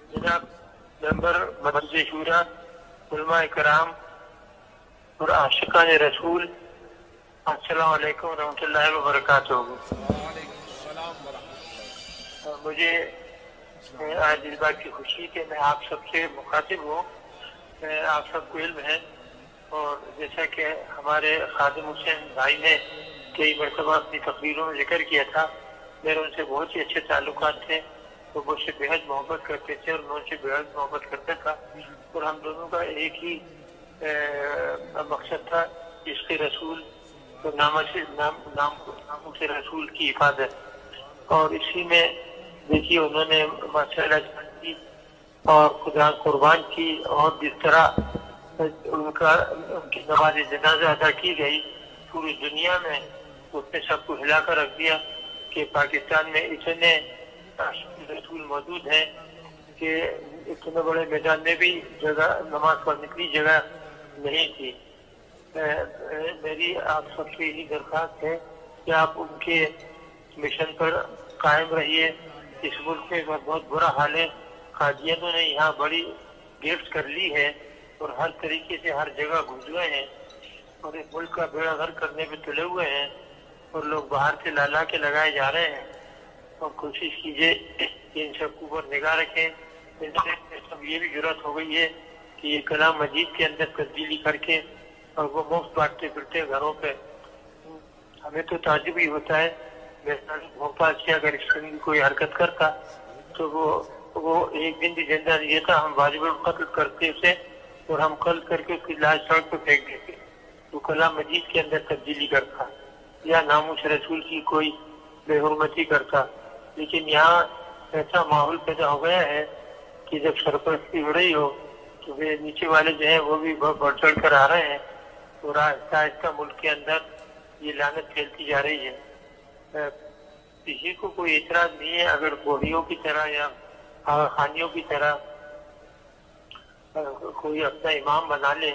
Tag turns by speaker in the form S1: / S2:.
S1: जनाब मेंबर मजलिस शूरा, उलमा इकराम और आशिकान रसूल, अस्सलाम वालेकुम रहमतुल्लाहि व बरकातुहू। मुझे आज इस बात की खुशी कि मैं आप सबसे मुखातिब हूँ। आप सबको इल्म है और जैसा कि हमारे खादिम हुसैन भाई ने कई मरतबा अपनी तकरीरों में जिक्र किया था, मेरे उनसे बहुत ही अच्छे ताल्लुकात थे। वो मुझसे बेहद मोहब्बत करते थे और मैं उनसे बेहद मोहब्बत करता था और हम दोनों का एक ही मकसद था, इश्क़ रसूल तो नामों से रसूल की हिफाजत। और इसी में देखिए उन्होंने माशाअल्लाह की और खुदा कुर्बान की और जिस तरह उनकी नमाज जनाजा अदा की गई पूरी दुनिया में, उसने सबको हिला कर रख दिया कि पाकिस्तान में इतने रसूल मौजूद हैं कि इतने बड़े मैदान में भी जगह नमाज पढ़ने की जगह नहीं थी। मेरी आप सबसे यही दरख्वास्त है कि आप उनके मिशन पर कायम रहिए। इस मुल्क में बहुत बुरा हाल है। कादियानों ने यहाँ बड़ी गिफ्ट कर ली है और हर तरीके से हर जगह घुस गए हैं और इस मुल्क का बेड़ा गर्क करने पे तुले हुए हैं और लोग बाहर से लाला के लगाए जा रहे हैं। और कोशिश कीजिए कि इन सबके ऊपर निगाह रखें। इनसे सब ये भी जरूरत हो गई है कि ये कलाम मजीद के अंदर तब्दीली करके और वो मुफ्त बांटते फिरते घरों पे। हमें तो ताज्जुब ही होता है, भोपाल से अगर इस किस्म की कोई हरकत करता तो वो एक दिन भी जिंदा नहीं था, हम वाजिब कत्ल करते उसे और हम कल करके उसकी लाश सड़क पे फेंक देते। तो कलाम मजीद के अंदर तब्दीली करता या नामूस रसूल की कोई बेहुरमती करता। लेकिन यहाँ ऐसा माहौल पैदा हो गया है कि जब सरपरस्ती हो रही हो तो वे नीचे वाले जो है वो भी बढ़ चढ़ कर आ रहे हैं और आहिस्ता आहिस्ता मुल्क के अंदर ये लानत फैलती जा रही है। किसी को कोई इतराज नहीं है अगर बोलियों की तरह या खानियों की तरह कोई अपना इमाम बना ले